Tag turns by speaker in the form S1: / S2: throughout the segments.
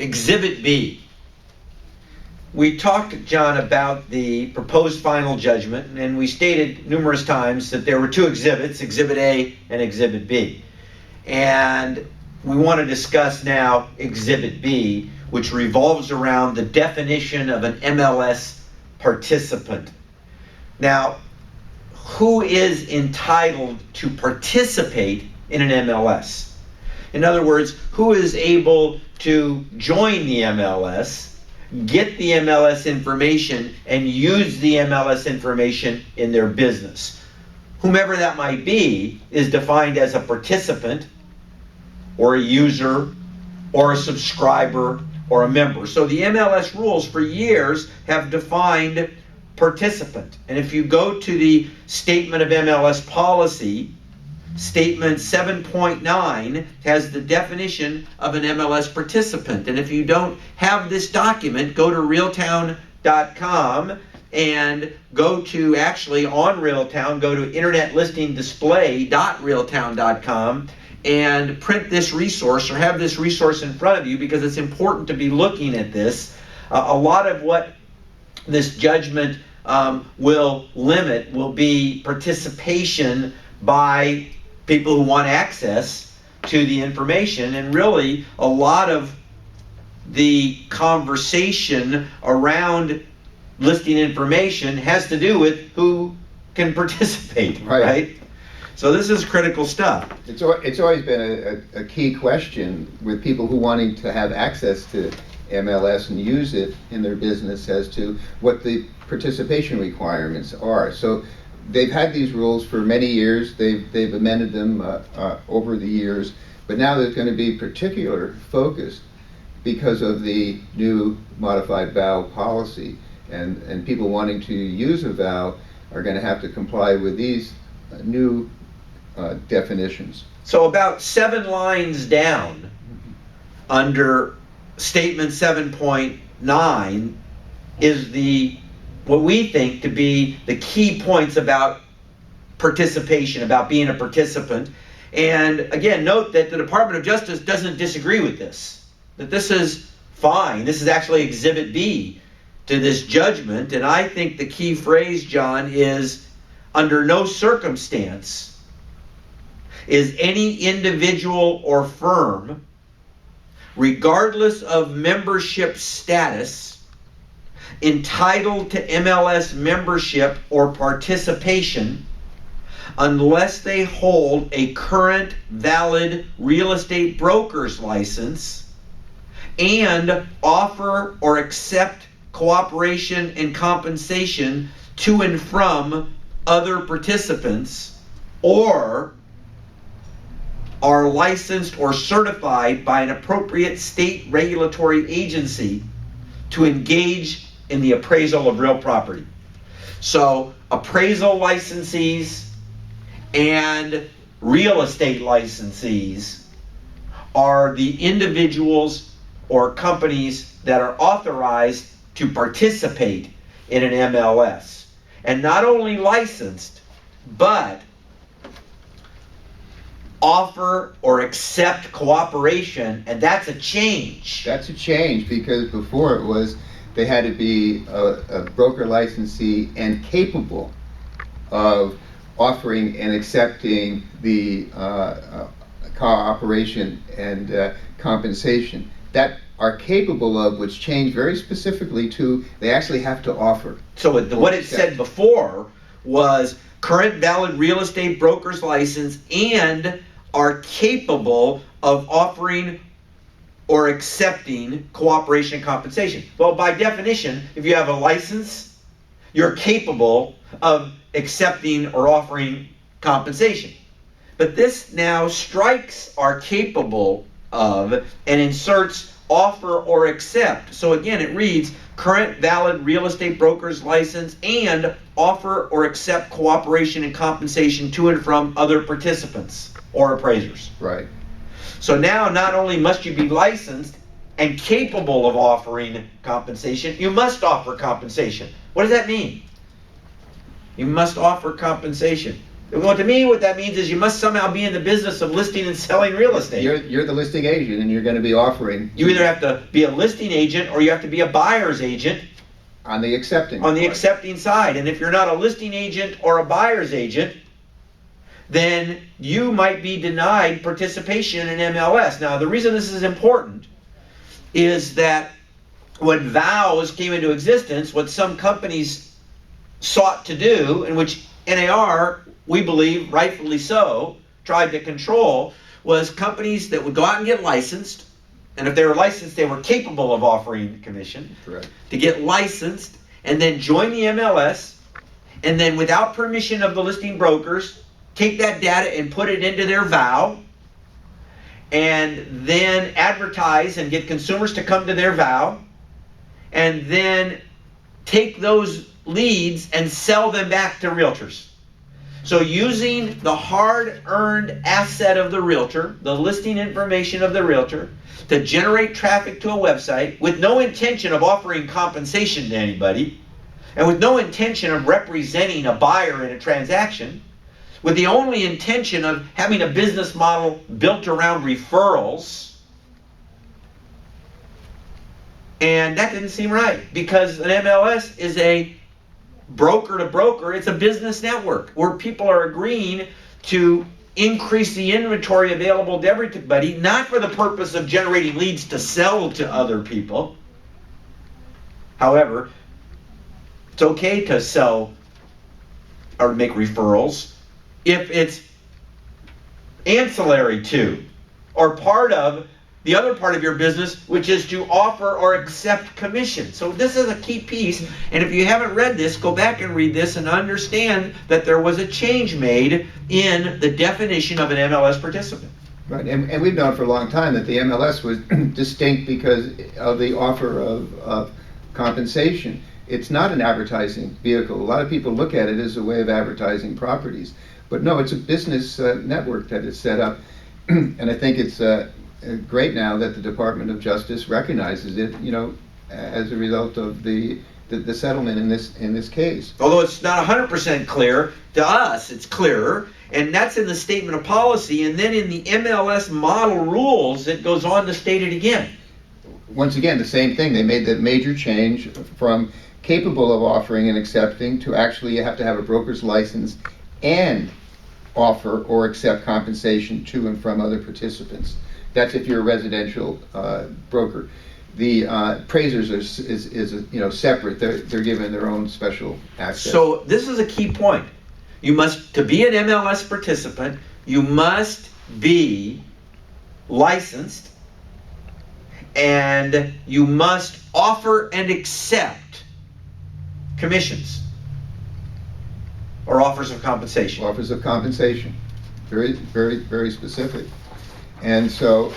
S1: Exhibit B. We talked, John, about the proposed final judgment, and we stated numerous times that there were two exhibits, Exhibit A and Exhibit B. And we want to discuss now Exhibit B, which revolves around the definition of an MLS participant. Now, who is entitled to participate in an MLS? In other words, who is able to join the MLS, get the MLS information, and use the MLS information in their business? Whomever that might be is defined as a participant, or a user, or a subscriber, or a member. So the MLS rules for years have defined participant. And if you go to the Statement of MLS Policy, Statement 7.9 has the definition of an MLS participant. And if you don't have this document, go to realtown.com and go to, actually on Realtown, go to internetlistingdisplay.realtown.com and print this resource, or have this resource in front of you, because it's important to be looking at this. A lot of what this judgment will limit will be participation by people who want access to the information, and really a lot of the conversation around listing information has to do with who can participate, right? So this is critical stuff.
S2: It's always been a key question with people who wanting to have access to MLS and use it in their business as to what the participation requirements are. So they've had these rules for many years. They've amended them over the years, but now there's going to be particular focus because of the new modified vow policy, and people wanting to use a vow are going to have to comply with these new definitions.
S1: So about 7 lines down under Statement 7.9 is what we think to be the key points about participation, about being a participant. And again, note that the Department of Justice doesn't disagree with this, that this is fine. This is actually Exhibit B to this judgment. And I think the key phrase, John, is under no circumstance is any individual or firm, regardless of membership status, entitled to MLS membership or participation unless they hold a current valid real estate broker's license and offer or accept cooperation and compensation to and from other participants, or are licensed or certified by an appropriate state regulatory agency to engage in the appraisal of real property. So appraisal licensees and real estate licensees are the individuals or companies that are authorized to participate in an MLS. And not only licensed, but offer or accept cooperation, and that's a change.
S2: That's a change, because before it was they had to be a broker licensee and capable of offering and accepting the cooperation and compensation. That are capable of, which changed very specifically to they actually have to offer.
S1: So what it said before was current valid real estate broker's license and are capable of offering or accepting cooperation and compensation. Well, by definition, if you have a license, you're capable of accepting or offering compensation. But this now strikes are capable of and inserts offer or accept. So again, it reads current valid real estate broker's license and offer or accept cooperation and compensation to and from other participants or appraisers.
S2: Right.
S1: So now not only must you be licensed and capable of offering compensation, you must offer compensation. What does that mean? You must offer compensation. Well, to me, what that means is you must somehow be in the business of listing and selling real estate.
S2: You're the listing agent, and you're going to be offering.
S1: You either have to be a listing agent or you have to be a buyer's agent
S2: On the accepting.
S1: on the
S2: part.
S1: accepting side. And if you're not a listing agent or a buyer's agent, then you might be denied participation in MLS. Now, the reason this is important is that when vows came into existence, what some companies sought to do, and which NAR, we believe, rightfully so, tried to control, was companies that would go out and get licensed, and if they were licensed, they were capable of offering commission,
S2: Correct.
S1: to get licensed, and then join the MLS, and then without permission of the listing brokers, take that data and put it into their vow, and then advertise and get consumers to come to their vow, and then take those leads and sell them back to realtors. So using the hard-earned asset of the realtor, the listing information of the realtor, to generate traffic to a website with no intention of offering compensation to anybody, and with no intention of representing a buyer in a transaction, with the only intention of having a business model built around referrals. And that didn't seem right, because an MLS is a broker to broker. It's a business network where people are agreeing to increase the inventory available to everybody, not for the purpose of generating leads to sell to other people. However, it's okay to sell or make referrals if it's ancillary to or part of the other part of your business, which is to offer or accept commission. So this is a key piece, and if you haven't read this, go back and read this and understand that there was a change made in the definition of an MLS participant.
S2: Right, and we've known for a long time that the MLS was distinct because of the offer of compensation. It's not an advertising vehicle. A lot of people look at it as a way of advertising properties. But no, it's a business network that is set up. And I think it's great now that the Department of Justice recognizes it, as a result of the settlement in this case.
S1: Although it's not 100% clear, to us it's clearer, and that's in the statement of policy, and then in the MLS model rules it goes on to state it again.
S2: Once again, the same thing. They made that major change from capable of offering and accepting to actually you have to have a broker's license and offer or accept compensation to and from other participants. That's if you're a residential broker. The appraisers is separate. They're given their own special access.
S1: So this is a key point. To be an MLS participant, you must be licensed, and you must offer and accept commissions or offers of compensation.
S2: Offers of compensation. Very, very, very specific. And so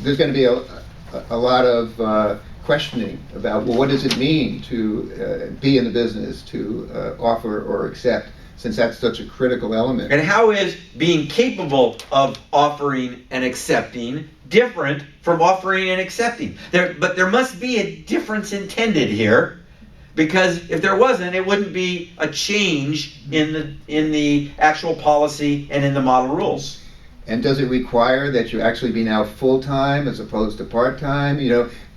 S2: there's going to be a lot of questioning about, well, what does it mean to be in the business, to offer or accept, since that's such a critical element.
S1: And how is being capable of offering and accepting different from offering and accepting? But there must be a difference intended here, because if there wasn't, it wouldn't be a change in the actual policy and in the model rules.
S2: And does it require that you actually be now full-time as opposed to part-time?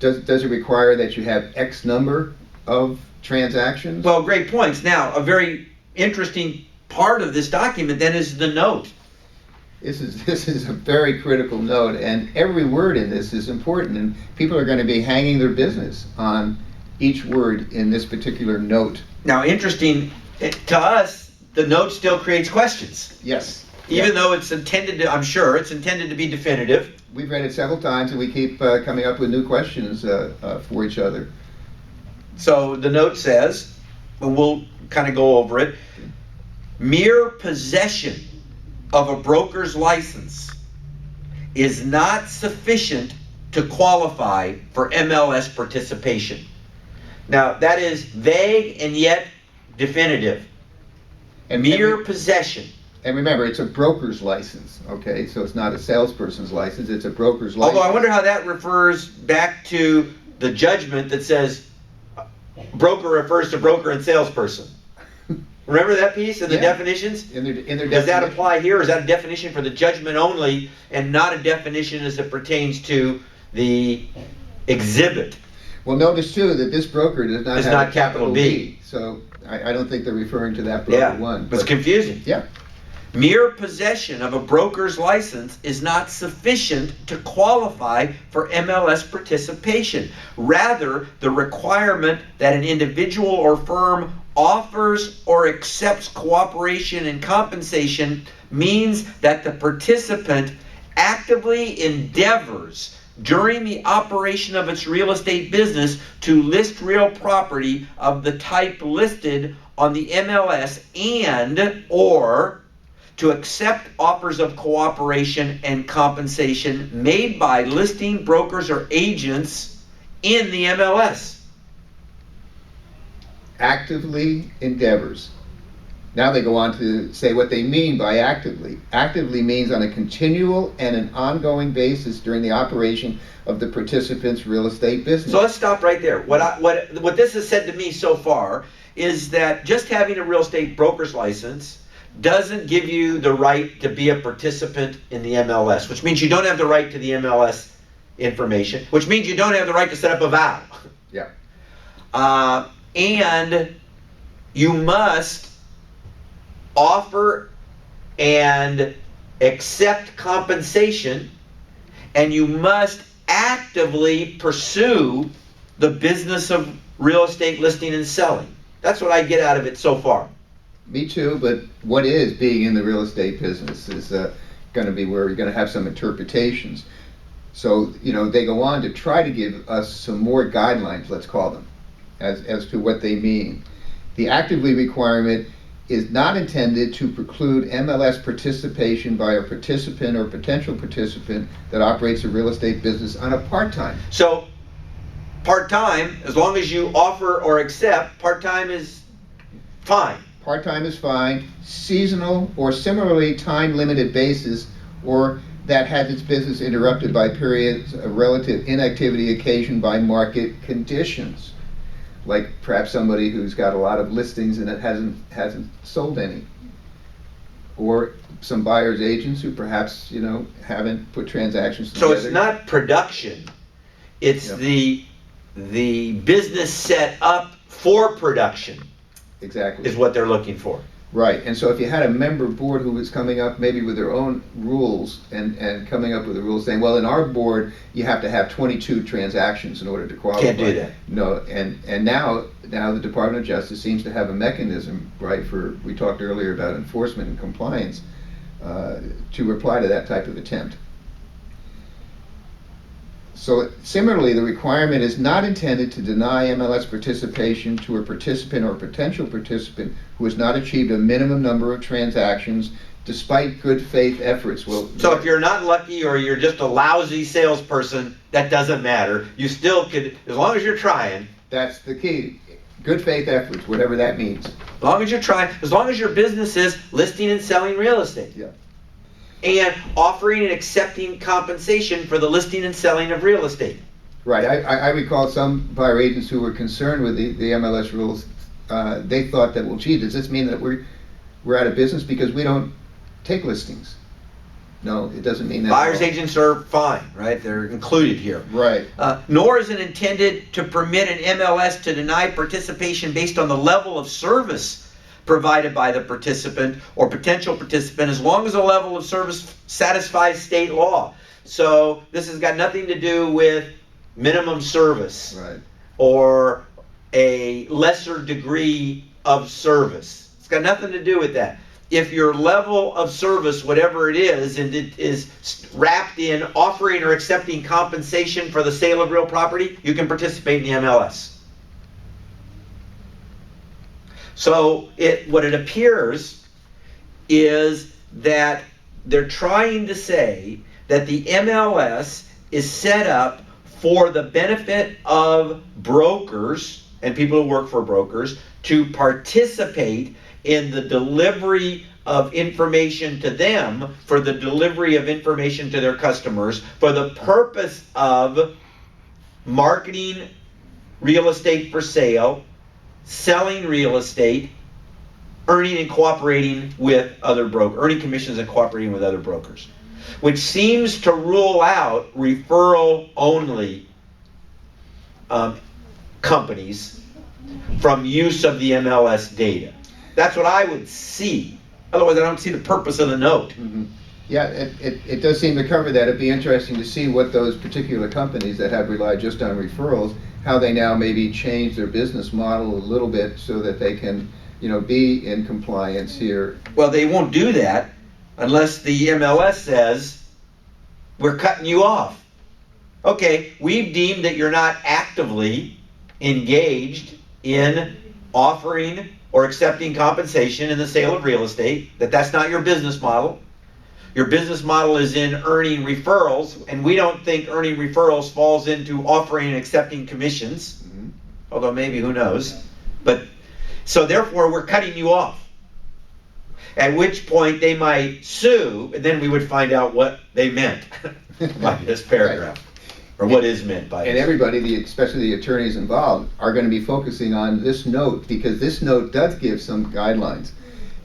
S2: Does it require that you have X number of transactions?
S1: Well, great points. Now, a very interesting part of this document then is the note.
S2: This is a very critical note, and every word in this is important, and people are going to be hanging their business on each word in this particular note.
S1: Now, interesting, to us, the note still creates questions.
S2: Yes.
S1: Even though it's intended to, I'm sure, it's intended to be definitive.
S2: We've read it several times, and we keep coming up with new questions for each other.
S1: So the note says, and we'll kind of go over it, mere possession of a broker's license is not sufficient to qualify for MLS participation. Now, that is vague and yet definitive.
S2: And
S1: mere possession.
S2: And remember, it's a broker's license, okay? So it's not a salesperson's license, it's a broker's license.
S1: Although I wonder how that refers back to the judgment that says broker refers to broker and salesperson. Remember that piece of the
S2: Yeah.
S1: definitions?
S2: In their
S1: Does that
S2: definition.
S1: apply here? Is that a definition for the judgment only and not a definition as it pertains to the exhibit?
S2: Well, notice too that this broker does not
S1: It's
S2: have
S1: not
S2: a
S1: capital B.
S2: So I don't think they're referring to that broker
S1: Yeah,
S2: one.
S1: it's confusing.
S2: Yeah.
S1: Mere possession of a broker's license is not sufficient to qualify for MLS participation. Rather, the requirement that an individual or firm offers or accepts cooperation and compensation means that the participant actively endeavors during the operation of its real estate business to list real property of the type listed on the MLS and or to accept offers of cooperation and compensation made by listing brokers or agents in the MLS.
S2: Actively endeavors. Now they go on to say what they mean by actively. Actively means on a continual and an ongoing basis during the operation of the participant's real estate business.
S1: So let's stop right there. What this has said to me so far is that just having a real estate broker's license doesn't give you the right to be a participant in the MLS, which means you don't have the right to the MLS information, which means you don't have the right to set up a vow.
S2: Yeah.
S1: And you must offer and accept compensation, and you must actively pursue the business of real estate listing and selling. That's what I get out of it so far.
S2: Me too, but what is being in the real estate business is going to be where you're going to have some interpretations. So, they go on to try to give us some more guidelines, let's call them, as to what they mean. The actively requirement is not intended to preclude MLS participation by a participant or potential participant that operates a real estate business on a part-time.
S1: So, part-time, as long as you offer or accept, part-time is fine.
S2: Part-time is fine. Seasonal or similarly time-limited basis, or that has its business interrupted by periods of relative inactivity occasioned by market conditions. Like perhaps somebody who's got a lot of listings and it hasn't sold any. Or some buyer's agents who perhaps, haven't put transactions together.
S1: So it's not production. It's
S2: Yep.
S1: the business set up for production.
S2: Exactly.
S1: Is what they're looking for.
S2: Right, and so if you had a member board who was coming up maybe with their own rules and coming up with the rules saying, well, in our board, you have to have 22 transactions in order to qualify.
S1: Can't do that.
S2: No, and now the Department of Justice seems to have a mechanism, right, we talked earlier about enforcement and compliance, to reply to that type of attempt. So similarly, the requirement is not intended to deny MLS participation to a participant or potential participant who has not achieved a minimum number of transactions despite good faith efforts.
S1: So if you're not lucky or you're just a lousy salesperson, that doesn't matter. You still could, as long as you're trying.
S2: That's the key. Good faith efforts, whatever that means.
S1: As long as you're trying, as long as your business is listing and selling real estate.
S2: Yeah.
S1: And offering and accepting compensation for the listing and selling of real estate.
S2: Right. I recall some buyer agents who were concerned with the MLS rules. They thought that, well, gee, does this mean that we're out of business because we don't take listings? No, it doesn't mean that.
S1: Buyer's agents are fine, right? They're included here.
S2: Right.
S1: Nor is it intended to permit an MLS to deny participation based on the level of service provided by the participant or potential participant, as long as the level of service satisfies state law. So this has got nothing to do with minimum service,
S2: Right.
S1: or a lesser degree of service. It's got nothing to do with that. If your level of service, whatever it is, and it is wrapped in offering or accepting compensation for the sale of real property, you can participate in the MLS. So what it appears is that they're trying to say that the MLS is set up for the benefit of brokers and people who work for brokers to participate in the delivery of information to them, for the delivery of information to their customers, for the purpose of marketing real estate for sale, selling real estate, earning and cooperating with earning commissions and cooperating with other brokers, which seems to rule out referral-only companies from use of the MLS data. That's what I would see. Otherwise, I don't see the purpose of the note.
S2: Mhm. Yeah, it does seem to cover that. It'd be interesting to see what those particular companies that have relied just on referrals, how they now maybe change their business model a little bit so that they can, be in compliance here.
S1: Well, they won't do that unless the MLS says, we're cutting you off. Okay, we've deemed that you're not actively engaged in offering or accepting compensation in the sale of real estate, that's not your business model. Your business model is in earning referrals, and we don't think earning referrals falls into offering and accepting commissions, although maybe, who knows. But, so therefore, we're cutting you off. At which point they might sue, and then we would find out what they meant by this paragraph, or what is meant by it.
S2: And everybody, especially the attorneys involved, are going to be focusing on this note, because this note does give some guidelines.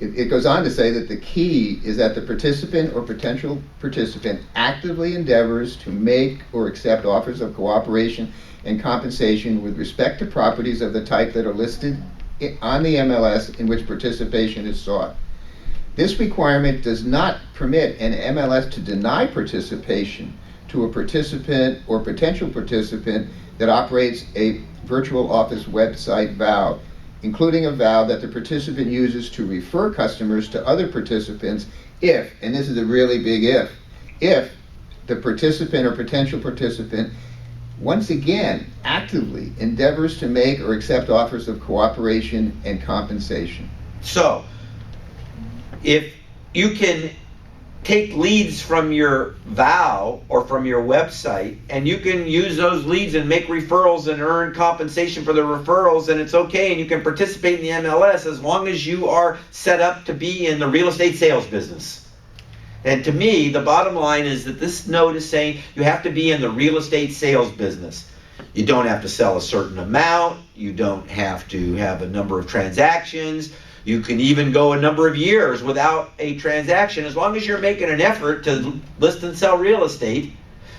S2: It goes on to say that the key is that the participant or potential participant actively endeavors to make or accept offers of cooperation and compensation with respect to properties of the type that are listed on the MLS in which participation is sought. This requirement does not permit an MLS to deny participation to a participant or potential participant that operates a virtual office website vow, including a vow that the participant uses to refer customers to other participants if, and this is a really big if the participant or potential participant once again actively endeavors to make or accept offers of cooperation and compensation.
S1: So, if you can take leads from your vow or from your website, and you can use those leads and make referrals and earn compensation for the referrals, and it's okay, and you can participate in the MLS as long as you are set up to be in the real estate sales business. And to me, the bottom line is that this note is saying you have to be in the real estate sales business. You don't have to sell a certain amount, you don't have to have a number of transactions, you can even go a number of years without a transaction. As long as you're making an effort to list and sell real estate,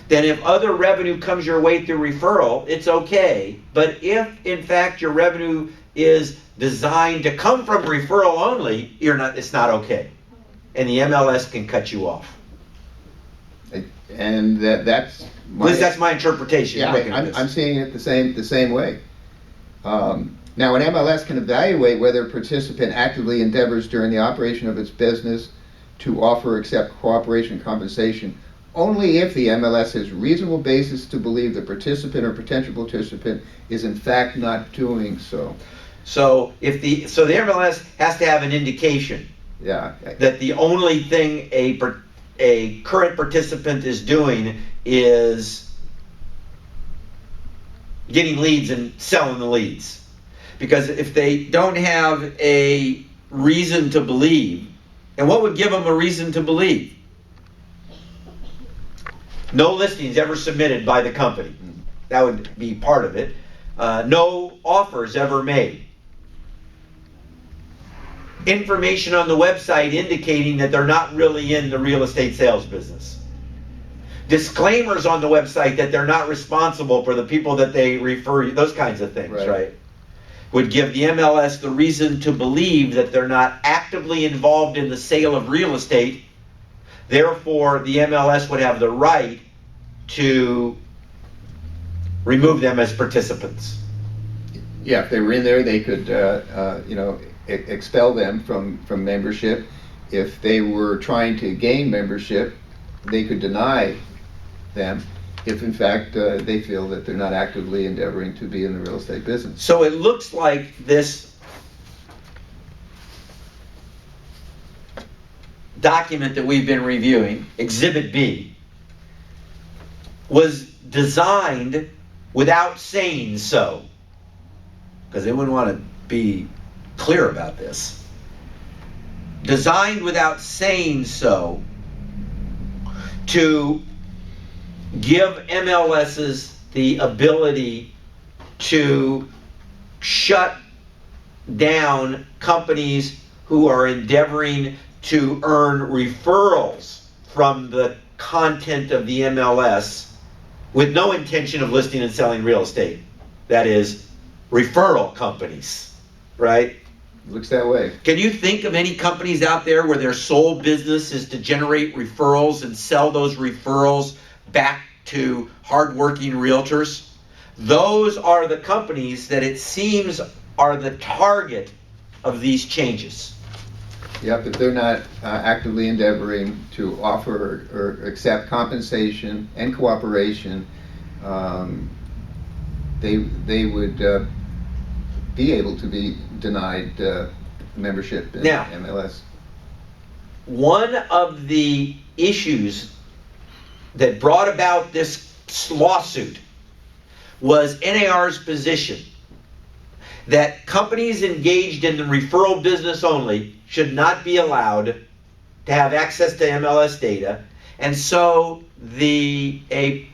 S1: then if other revenue comes your way through referral, it's okay. But if, in fact, your revenue is designed to come from referral only, it's not okay. And the MLS can cut you off.
S2: And that's
S1: At least that's my interpretation.
S2: Yeah, I'm seeing it the same way. Now, an MLS can evaluate whether a participant actively endeavors during the operation of its business to offer or accept cooperation and compensation only if the MLS has reasonable basis to believe the participant or potential participant is in fact not doing so.
S1: So the MLS has to have an indication that the only thing a current participant is doing is getting leads and selling the leads. Because if they don't have a reason to believe, and what would give them a reason to believe? No listings ever submitted by the company. That would be part of it. No offers ever made. Information on the website indicating that they're not really in the real estate sales business. Disclaimers on the website that they're not responsible for the people that they refer, those kinds of things, right? Would give the MLS the reason to believe that they're not actively involved in the sale of real estate. Therefore, the MLS would have the right to remove them as participants.
S2: Yeah, if they were in there, they could, expel them from membership. If they were trying to gain membership, they could deny them if in fact they feel that they're not actively endeavoring to be in the real estate business.
S1: So it looks like this document that we've been reviewing, Exhibit B, was designed without saying so, because they wouldn't want to be clear about this. Designed without saying so to give MLSs the ability to shut down companies who are endeavoring to earn referrals from the content of the MLS with no intention of listing and selling real estate. That is, referral companies, right?
S2: Looks that way.
S1: Can you think of any companies out there where their sole business is to generate referrals and sell those referrals back to hardworking realtors? Those are the companies that it seems are the target of these changes.
S2: Yep, if they're not actively endeavoring to offer or accept compensation and cooperation, they would be able to be denied membership in
S1: Now,
S2: MLS.
S1: One of the issues that brought about this lawsuit was NAR's position that companies engaged in the referral business only should not be allowed to have access to MLS data, and so a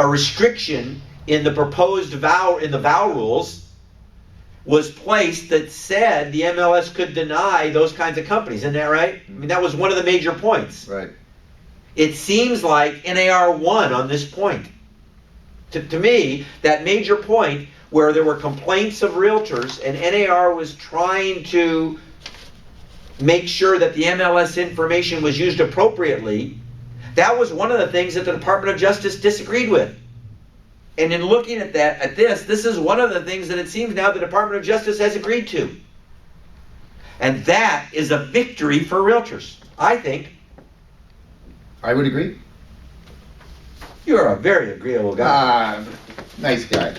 S1: restriction in the proposed vow rules was placed that said the MLS could deny those kinds of companies. Isn't that right? I mean, that was one of the major points.
S2: Right.
S1: It seems like NAR won on this point. To me, that major point where there were complaints of realtors and NAR was trying to make sure that the MLS information was used appropriately, that was one of the things that the Department of Justice disagreed with. And in looking at this is one of the things that it seems now the Department of Justice has agreed to. And that is a victory for realtors, I think.
S2: I would agree.
S1: You're a very agreeable guy.
S2: Nice guy.